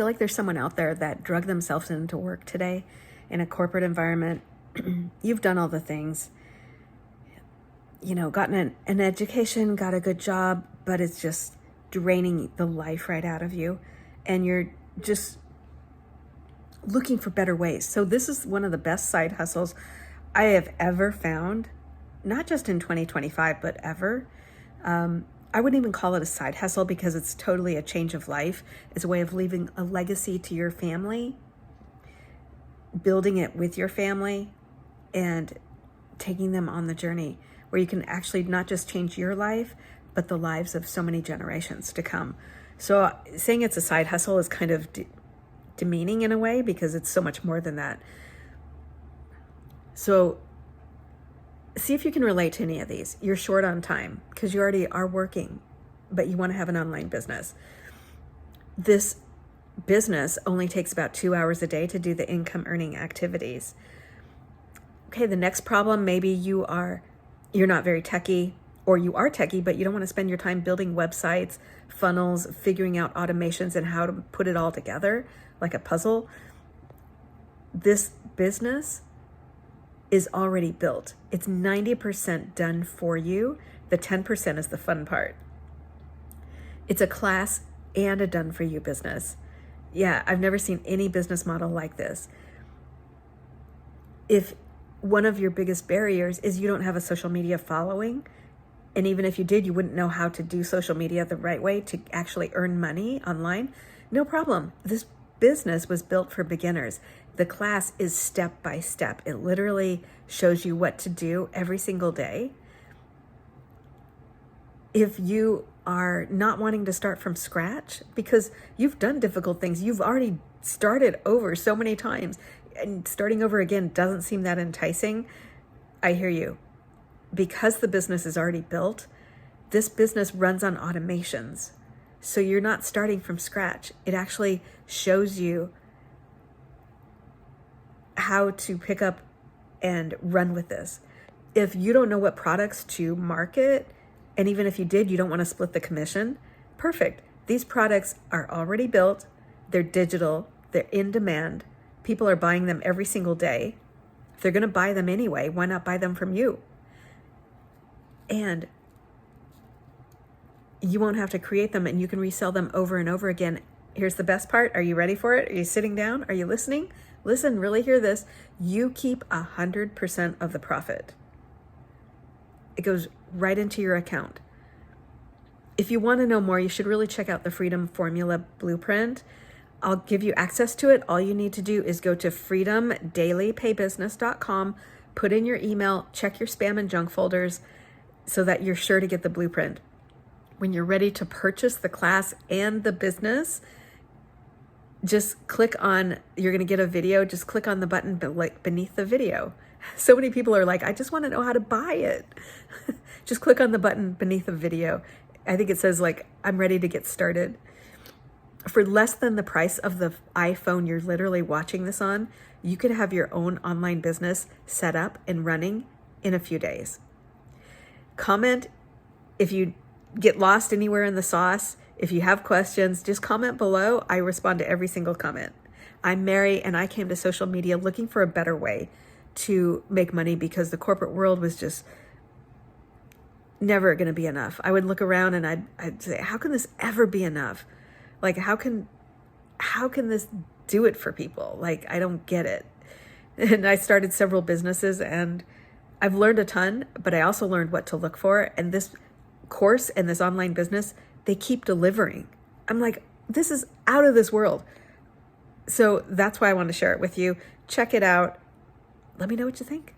feel like there's someone out there that drugged themselves into work today in a corporate environment. You've done all the things, gotten an education, got a good job, but it's just draining the life right out of you. And you're just looking for better ways. So this is one of the best side hustles I have ever found, not just in 2025, but ever. I wouldn't even call it a side hustle because it's totally a change of life. It's a way of leaving a legacy to your family, building it with your family, and taking them on the journey where you can actually not just change your life, but the lives of so many generations to come. So saying it's a side hustle is kind of demeaning in a way because it's so much more than that. So see if you can relate to any of these. You're short on time because you already are working, but you want to have an online business. This business only takes about 2 hours a day to do the income earning activities. Okay, the next problem, maybe you're not very techie, or you are techie, but you don't want to spend your time building websites, funnels, figuring out automations and how to put it all together like a puzzle. This business is already built. It's 90% done for you. The 10% is the fun part. It's a class and a done for you business. Yeah, I've never seen any business model like this. If one of your biggest barriers is you don't have a social media following, and even if you did, you wouldn't know how to do social media the right way to actually earn money online, no problem. This business was built for beginners. The class is step by step. It literally shows you what to do every single day. If you are not wanting to start from scratch because you've done difficult things, you've already started over so many times, and starting over again doesn't seem that enticing, I hear you. Because the business is already built, this business runs on automations. So you're not starting from scratch. It actually shows you how to pick up and run with this. If you don't know what products to market, and even if you did, you don't want to split the commission, perfect. These products are already built. They're digital. They're in demand. People are buying them every single day. If they're going to buy them anyway, why not buy them from you? And you won't have to create them, and you can resell them over and over again. Here's the best part. Are you ready for it? Are you sitting down? Are you listening? Listen, really hear this. You keep 100% of the profit. It goes right into your account. If you want to know more, you should really check out the Freedom Formula Blueprint. I'll give you access to it. All you need to do is go to freedomdailypaybusiness.com, put in your email, check your spam and junk folders so that you're sure to get the blueprint. When you're ready to purchase the class and the business, just click on, you're going to get a video, just click on the button beneath the video. So many people are like, I just want to know how to buy it. Just click on the button beneath the video. I think it says I'm ready to get started. For less than the price of the iPhone you're literally watching this on, you could have your own online business set up and running in a few days. Comment if you get lost anywhere in the sauce. If you have questions, just comment below. I respond to every single comment. I'm Mary, and I came to social media looking for a better way to make money because the corporate world was just never going to be enough. I would look around and I'd say, how can this ever be enough? How can this do it for people? I don't get it. And I started several businesses, and I've learned a ton, but I also learned what to look for. And this course and this online business, they keep delivering. I'm like, this is out of this world. So that's why I want to share it with you. Check it out. Let me know what you think.